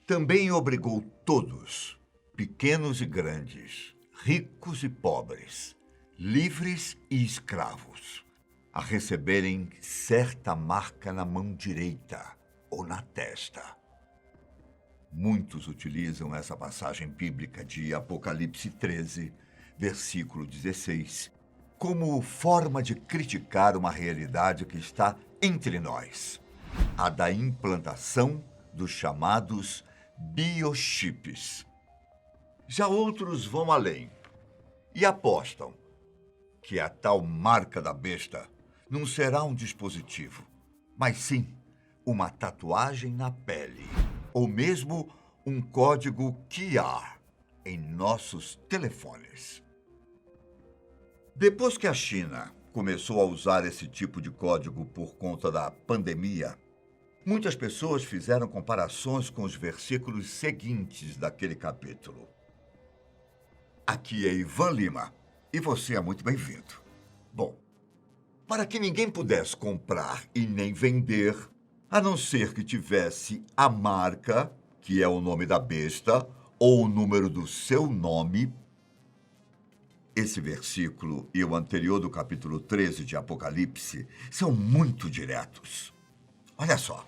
Também obrigou todos, pequenos e grandes, ricos e pobres, livres e escravos, a receberem certa marca na mão direita ou na testa. Muitos utilizam essa passagem bíblica de Apocalipse 13, versículo 16, como forma de criticar uma realidade que está entre nós, a da implantação dos chamados biochips. Já outros vão além e apostam que a tal marca da besta não será um dispositivo, mas sim uma tatuagem na pele, ou mesmo um código QR em nossos telefones. Depois que a China começou a usar esse tipo de código por conta da pandemia, muitas pessoas fizeram comparações com os versículos seguintes daquele capítulo. Aqui é Ivan Lima e você é muito bem-vindo. Bom, para que ninguém pudesse comprar e nem vender, a não ser que tivesse a marca, que é o nome da besta, ou o número do seu nome. Esse versículo e o anterior do capítulo 13 de Apocalipse são muito diretos. Olha só.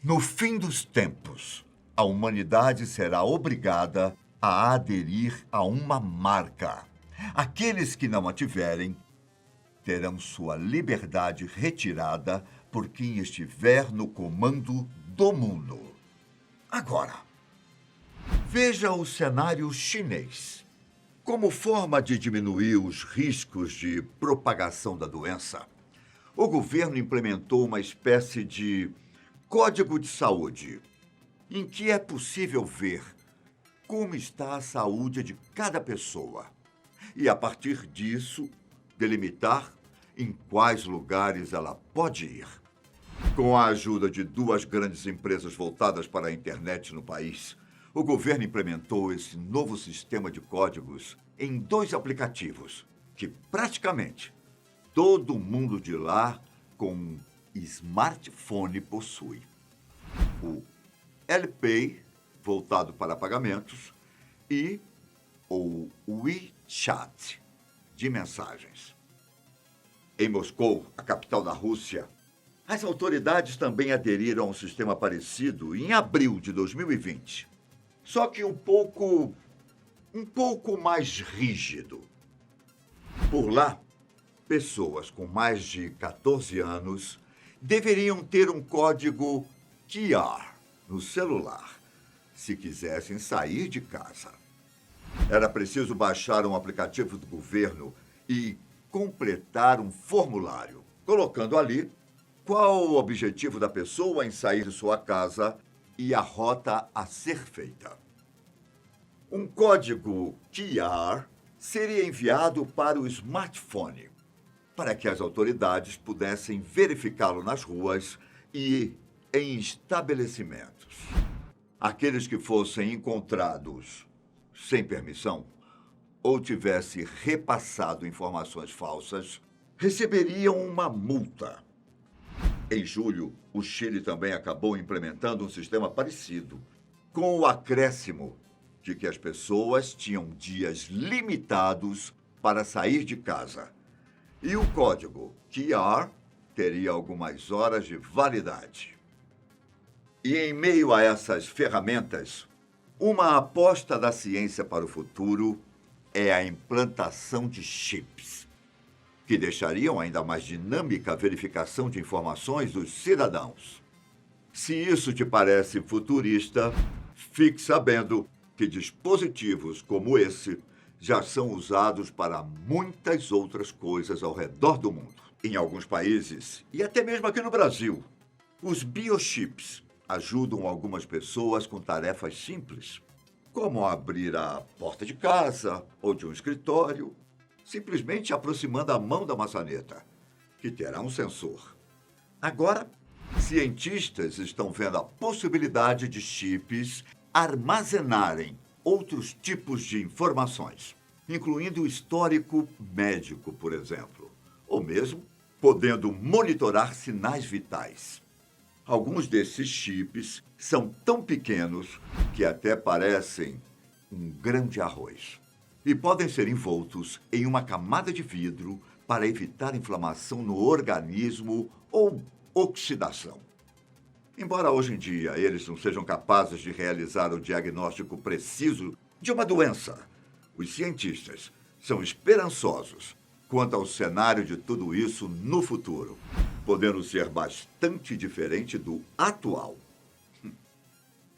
No fim dos tempos, a humanidade será obrigada a aderir a uma marca. Aqueles que não a tiverem terão sua liberdade retirada por quem estiver no comando do mundo. Agora, veja o cenário chinês. Como forma de diminuir os riscos de propagação da doença, o governo implementou uma espécie de código de saúde, em que é possível ver como está a saúde de cada pessoa e, a partir disso, delimitar em quais lugares ela pode ir. Com a ajuda de duas grandes empresas voltadas para a internet no país, o governo implementou esse novo sistema de códigos em 2 aplicativos que praticamente todo mundo de lá com smartphone possui. O LPay, voltado para pagamentos, e o WeChat, de mensagens. Em Moscou, a capital da Rússia, as autoridades também aderiram a um sistema parecido em abril de 2020, só que um pouco mais rígido. Por lá, pessoas com mais de 14 anos deveriam ter um código QR no celular, se quisessem sair de casa. Era preciso baixar um aplicativo do governo e completar um formulário, colocando ali qual o objetivo da pessoa em sair de sua casa e a rota a ser feita. Um código QR seria enviado para o smartphone, para que as autoridades pudessem verificá-lo nas ruas e em estabelecimentos. Aqueles que fossem encontrados sem permissão ou tivessem repassado informações falsas, receberiam uma multa. Em julho, o Chile também acabou implementando um sistema parecido, com o acréscimo de que as pessoas tinham dias limitados para sair de casa. E o código QR teria algumas horas de validade. E em meio a essas ferramentas, uma aposta da ciência para o futuro é a implantação de chips, que deixariam ainda mais dinâmica a verificação de informações dos cidadãos. Se isso te parece futurista, fique sabendo que dispositivos como esse já são usados para muitas outras coisas ao redor do mundo. Em alguns países, e até mesmo aqui no Brasil, os biochips ajudam algumas pessoas com tarefas simples, como abrir a porta de casa ou de um escritório, simplesmente aproximando a mão da maçaneta, que terá um sensor. Agora, cientistas estão vendo a possibilidade de chips armazenarem outros tipos de informações, incluindo o histórico médico, por exemplo, ou mesmo podendo monitorar sinais vitais. Alguns desses chips são tão pequenos que até parecem um grão de arroz e podem ser envoltos em uma camada de vidro para evitar inflamação no organismo ou oxidação. Embora hoje em dia eles não sejam capazes de realizar o diagnóstico preciso de uma doença, os cientistas são esperançosos quanto ao cenário de tudo isso no futuro, podendo ser bastante diferente do atual.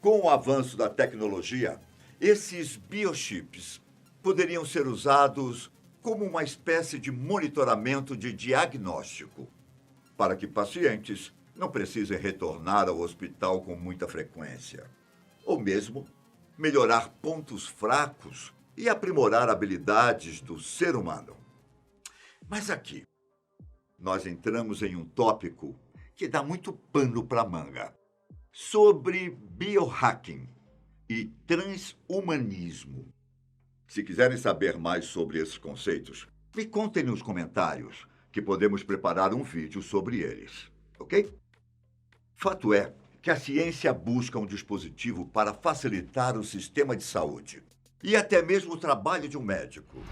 Com o avanço da tecnologia, esses biochips poderiam ser usados como uma espécie de monitoramento de diagnóstico, para que pacientes não precisem retornar ao hospital com muita frequência, ou mesmo melhorar pontos fracos e aprimorar habilidades do ser humano. Mas aqui, nós entramos em um tópico que dá muito pano para manga, sobre biohacking e transhumanismo. Se quiserem saber mais sobre esses conceitos, me contem nos comentários que podemos preparar um vídeo sobre eles, ok? Fato é que a ciência busca um dispositivo para facilitar o sistema de saúde e até mesmo o trabalho de um médico,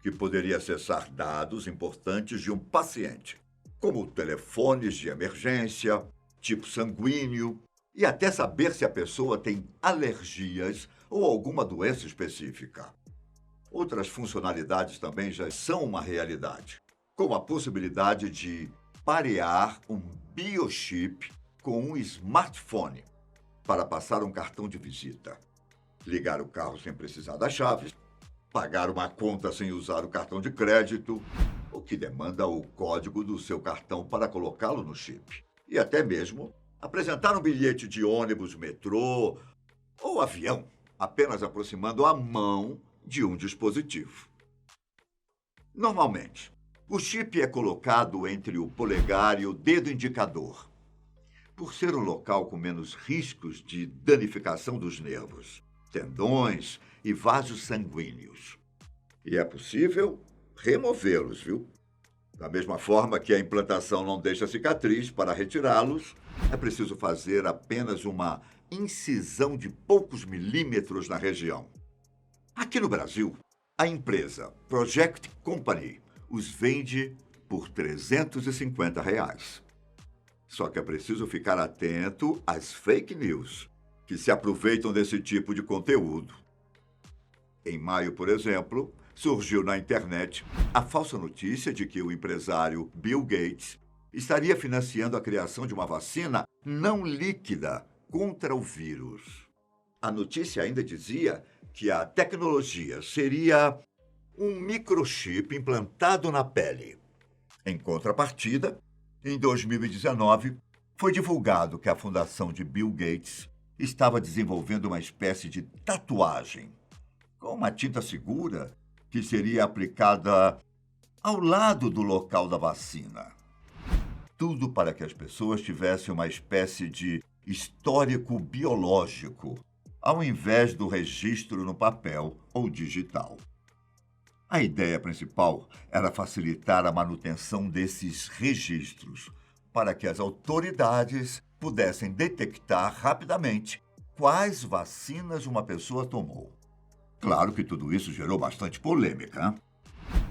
que poderia acessar dados importantes de um paciente, como telefones de emergência, tipo sanguíneo, e até saber se a pessoa tem alergias ou alguma doença específica. Outras funcionalidades também já são uma realidade, como a possibilidade de parear um biochip com um smartphone para passar um cartão de visita, ligar o carro sem precisar das chaves, pagar uma conta sem usar o cartão de crédito, o que demanda o código do seu cartão para colocá-lo no chip, e até mesmo apresentar um bilhete de ônibus, metrô ou avião, apenas aproximando a mão de um dispositivo. Normalmente, o chip é colocado entre o polegar e o dedo indicador, por ser um local com menos riscos de danificação dos nervos, tendões e vasos sanguíneos. E é possível removê-los, viu? Da mesma forma que a implantação não deixa cicatriz, para retirá-los, é preciso fazer apenas uma incisão de poucos milímetros na região. Aqui no Brasil, a empresa Project Company os vende por R$ 350. Só que é preciso ficar atento às fake news, que se aproveitam desse tipo de conteúdo. Em maio, por exemplo, surgiu na internet a falsa notícia de que o empresário Bill Gates estaria financiando a criação de uma vacina não líquida contra o vírus. A notícia ainda dizia que a tecnologia seria um microchip implantado na pele. Em contrapartida, em 2019, foi divulgado que a fundação de Bill Gates estava desenvolvendo uma espécie de tatuagem com uma tinta segura que seria aplicada ao lado do local da vacina. Tudo para que as pessoas tivessem uma espécie de histórico biológico, ao invés do registro no papel ou digital. A ideia principal era facilitar a manutenção desses registros, para que as autoridades pudessem detectar rapidamente quais vacinas uma pessoa tomou. Claro que tudo isso gerou bastante polêmica, hein?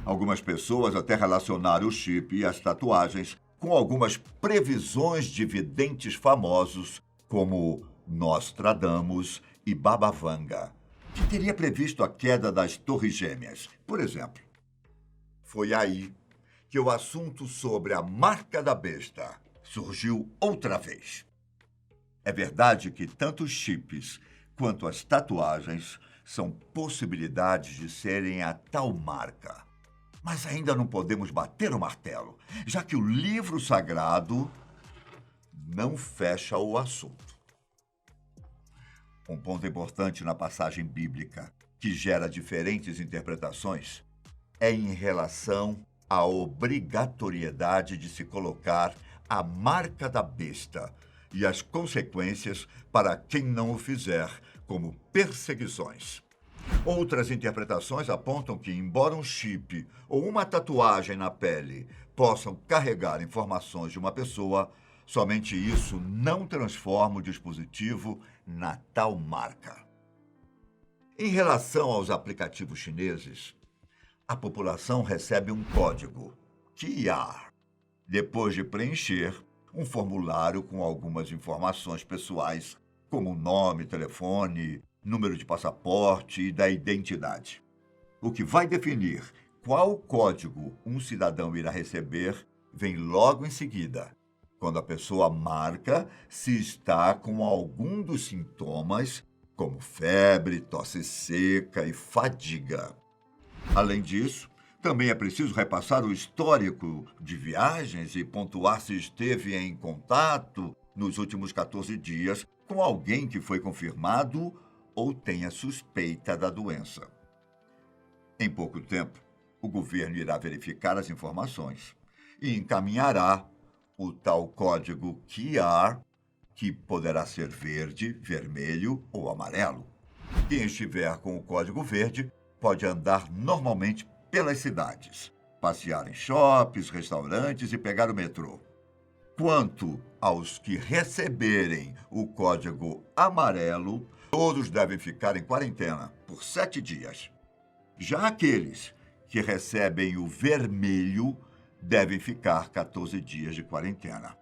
Algumas pessoas até relacionaram o chip e as tatuagens com algumas previsões de videntes famosos, como Nostradamus e Baba Vanga, que teria previsto a queda das Torres Gêmeas, por exemplo. Foi aí que o assunto sobre a marca da besta surgiu outra vez. É verdade que tanto os chips quanto as tatuagens são possibilidades de serem a tal marca. Mas ainda não podemos bater o martelo, já que o livro sagrado não fecha o assunto. Um ponto importante na passagem bíblica, que gera diferentes interpretações, é em relação à obrigatoriedade de se colocar a marca da besta e as consequências para quem não o fizer, como perseguições. Outras interpretações apontam que, embora um chip ou uma tatuagem na pele possam carregar informações de uma pessoa, Somente isso não transforma o dispositivo na tal marca. Em relação aos aplicativos chineses, a população recebe um código, QR, depois de preencher um formulário com algumas informações pessoais, como nome, telefone, número de passaporte e da identidade. O que vai definir qual código um cidadão irá receber vem logo em seguida, quando a pessoa marca se está com algum dos sintomas, como febre, tosse seca e fadiga. Além disso, também é preciso repassar o histórico de viagens e pontuar se esteve em contato nos últimos 14 dias com alguém que foi confirmado ou tenha suspeita da doença. Em pouco tempo, o governo irá verificar as informações e encaminhará o tal código QR, que poderá ser verde, vermelho ou amarelo. Quem estiver com o código verde pode andar normalmente pelas cidades, passear em shoppings, restaurantes e pegar o metrô. Quanto aos que receberem o código amarelo, todos devem ficar em quarentena por 7 dias. Já aqueles que recebem o vermelho devem ficar 14 dias de quarentena.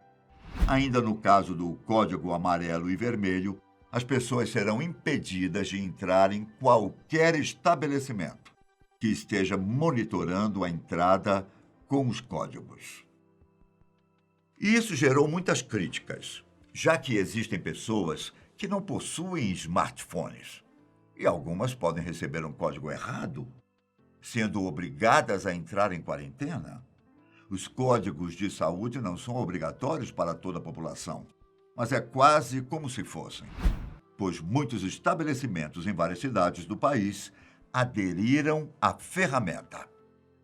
Ainda no caso do código amarelo e vermelho, as pessoas serão impedidas de entrar em qualquer estabelecimento que esteja monitorando a entrada com os códigos. E isso gerou muitas críticas, já que existem pessoas que não possuem smartphones e algumas podem receber um código errado, sendo obrigadas a entrar em quarentena. Os códigos de saúde não são obrigatórios para toda a população, mas é quase como se fossem, pois muitos estabelecimentos em várias cidades do país aderiram à ferramenta.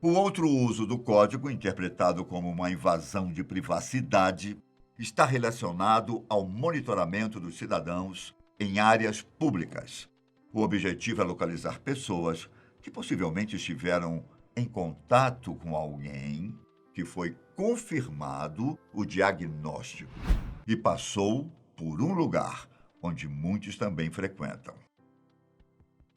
O outro uso do código, interpretado como uma invasão de privacidade, está relacionado ao monitoramento dos cidadãos em áreas públicas. O objetivo é localizar pessoas que possivelmente estiveram em contato com alguém que foi confirmado o diagnóstico e passou por um lugar onde muitos também frequentam.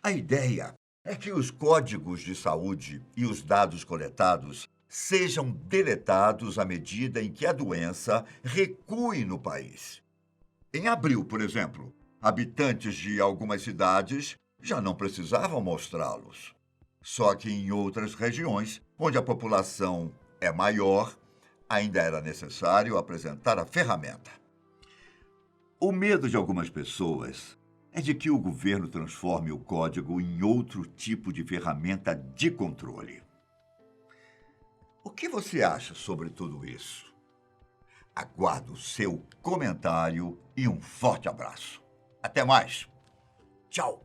A ideia é que os códigos de saúde e os dados coletados sejam deletados à medida em que a doença recue no país. Em abril, por exemplo, habitantes de algumas cidades já não precisavam mostrá-los. Só que em outras regiões, onde a população é maior, ainda era necessário apresentar a ferramenta. O medo de algumas pessoas é de que o governo transforme o código em outro tipo de ferramenta de controle. O que você acha sobre tudo isso? Aguardo o seu comentário e um forte abraço. Até mais. Tchau.